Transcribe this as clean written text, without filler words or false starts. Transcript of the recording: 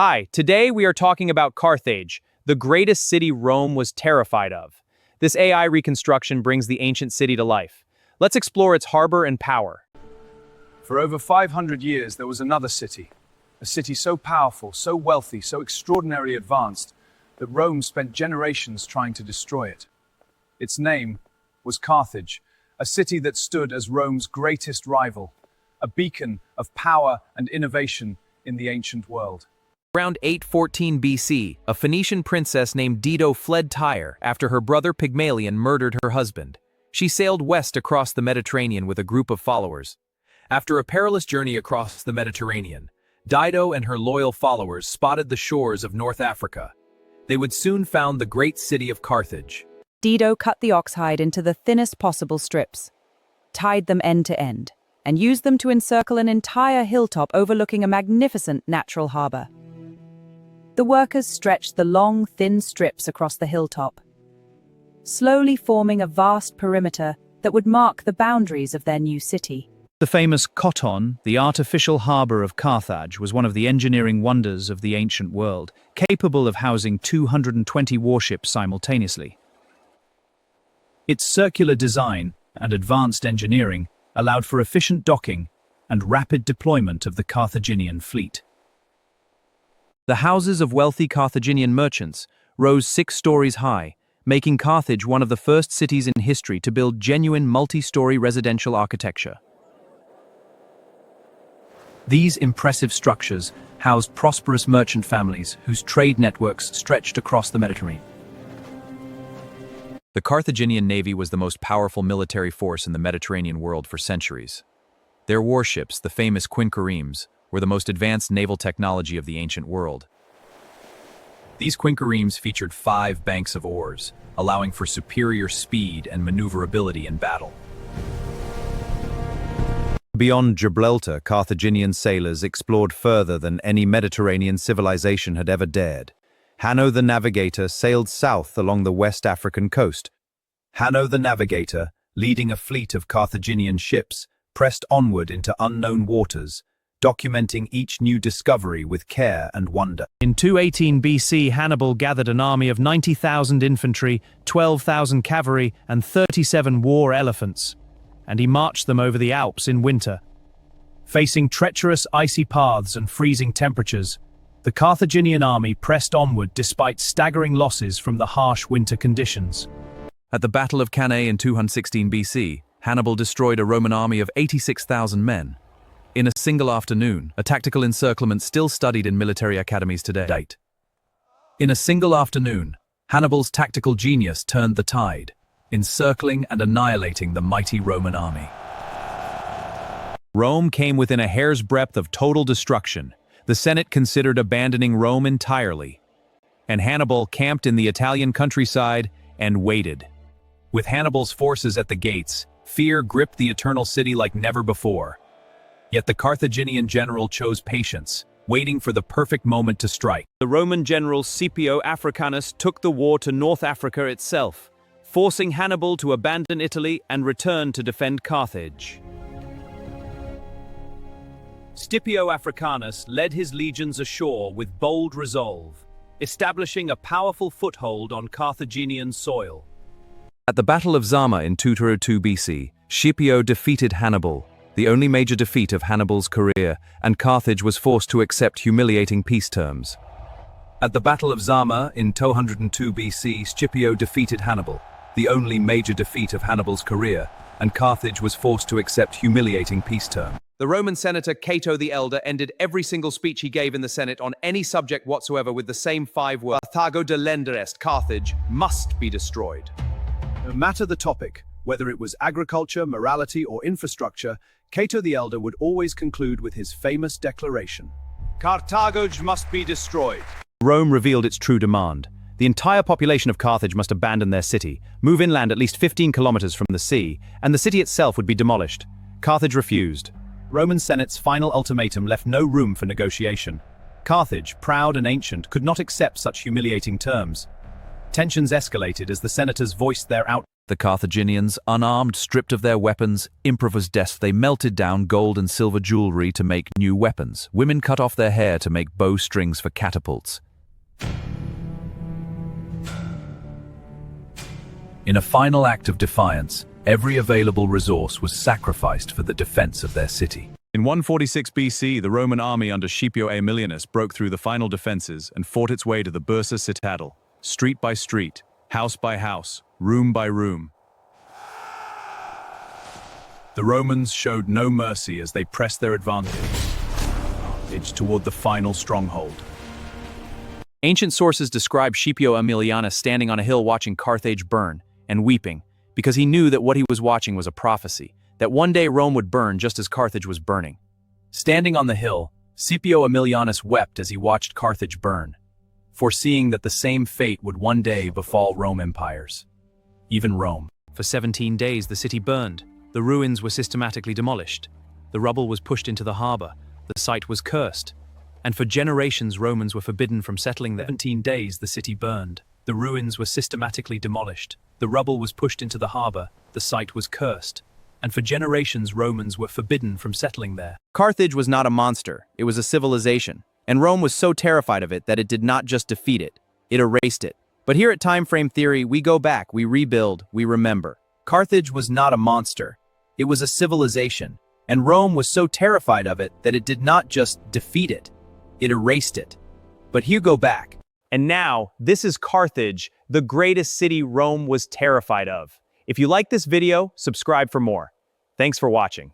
Hi, today we are talking about Carthage, the greatest city Rome was terrified of. This AI reconstruction brings the ancient city to life. Let's explore its harbor and power. For over 500 years, there was another city. A city so powerful, so wealthy, so extraordinarily advanced, that Rome spent generations trying to destroy it. Its name was Carthage, a city that stood as Rome's greatest rival, a beacon of power and innovation in the ancient world. Around 814 BC, a Phoenician princess named Dido fled Tyre after her brother Pygmalion murdered her husband. She sailed west across the Mediterranean with a group of followers. After a perilous journey across the Mediterranean, Dido and her loyal followers spotted the shores of North Africa. They would soon found the great city of Carthage. Dido cut the ox hide into the thinnest possible strips, tied them end to end, and used them to encircle an entire hilltop overlooking a magnificent natural harbor. The workers stretched the long, thin strips across the hilltop, slowly forming a vast perimeter that would mark the boundaries of their new city. The famous Cothon, the artificial harbor of Carthage, was one of the engineering wonders of the ancient world, capable of housing 220 warships simultaneously. Its circular design and advanced engineering allowed for efficient docking and rapid deployment of the Carthaginian fleet. The houses of wealthy Carthaginian merchants rose 6 stories high, making Carthage one of the first cities in history to build genuine multi-story residential architecture. These impressive structures housed prosperous merchant families whose trade networks stretched across the Mediterranean. The Carthaginian navy was the most powerful military force in the Mediterranean world for centuries. Their warships, the famous quinqueremes, were the most advanced naval technology of the ancient world. These quinqueremes featured 5 banks of oars, allowing for superior speed and maneuverability in battle. Beyond Gibraltar, Carthaginian sailors explored further than any Mediterranean civilization had ever dared. Hanno the Navigator sailed south along the West African coast. Hanno the Navigator, leading a fleet of Carthaginian ships, pressed onward into unknown waters, documenting each new discovery with care and wonder. In 218 BC, Hannibal gathered an army of 90,000 infantry, 12,000 cavalry, and 37 war elephants, and he marched them over the Alps in winter. Facing treacherous icy paths and freezing temperatures, the Carthaginian army pressed onward despite staggering losses from the harsh winter conditions. At the Battle of Cannae in 216 BC, Hannibal destroyed a Roman army of 86,000 men. In a single afternoon, a tactical encirclement still studied in military academies today. In a single afternoon, Hannibal's tactical genius turned the tide, encircling and annihilating the mighty Roman army. Rome came within a hair's breadth of total destruction. The Senate considered abandoning Rome entirely, and Hannibal camped in the Italian countryside and waited. With Hannibal's forces at the gates, fear gripped the eternal city like never before. Yet the Carthaginian general chose patience, waiting for the perfect moment to strike. The Roman general Scipio Africanus took the war to North Africa itself, forcing Hannibal to abandon Italy and return to defend Carthage. Scipio Africanus led his legions ashore with bold resolve, establishing a powerful foothold on Carthaginian soil. At the Battle of Zama in 202 BC, Scipio defeated Hannibal, the only major defeat of Hannibal's career, and Carthage was forced to accept humiliating peace terms. At the Battle of Zama in 202 BC, Scipio defeated Hannibal, the only major defeat of Hannibal's career, and Carthage was forced to accept humiliating peace terms. The Roman senator Cato the Elder ended every single speech he gave in the Senate on any subject whatsoever with the same 5 words: Carthago delenda est, Carthage must be destroyed. No matter the topic, whether it was agriculture, morality, or infrastructure, Cato the Elder would always conclude with his famous declaration: Carthage must be destroyed. Rome revealed its true demand. The entire population of Carthage must abandon their city, move inland at least 15 kilometers from the sea, and the city itself would be demolished. Carthage refused. Roman Senate's final ultimatum left no room for negotiation. Carthage, proud and ancient, could not accept such humiliating terms. Tensions escalated as the senators voiced their outrage. The Carthaginians, unarmed, stripped of their weapons, improvised. They melted down gold and silver jewelry to make new weapons. Women cut off their hair to make bow strings for catapults. In a final act of defiance, every available resource was sacrificed for the defense of their city. In 146 BC, the Roman army under Scipio Aemilianus broke through the final defenses and fought its way to the Bursa citadel, street by street, house by house, room by room. The Romans showed no mercy as they pressed their advantage toward the final stronghold. Ancient sources describe Scipio Aemilianus standing on a hill watching Carthage burn and weeping because he knew that what he was watching was a prophecy, that one day Rome would burn just as Carthage was burning. Standing on the hill, Scipio Aemilianus wept as he watched Carthage burn, foreseeing that the same fate would one day befall Rome empires, even Rome. For 17 days the city burned. The ruins were systematically demolished. The rubble was pushed into the harbor. The site was cursed. And for generations Romans were forbidden from settling there. 17 days the city burned. The ruins were systematically demolished. The rubble was pushed into the harbor. The site was cursed. And for generations Romans were forbidden from settling there. Carthage was not a monster, it was a civilization. And Rome was so terrified of it that it did not just defeat it, it erased it. But here at Time Frame Theory, we go back, we rebuild, we remember. Carthage was not a monster, it was a civilization. And Rome was so terrified of it that it did not just defeat it, it erased it. But here go back. And now, this is Carthage, the greatest city Rome was terrified of. If you like this video, subscribe for more. Thanks for watching.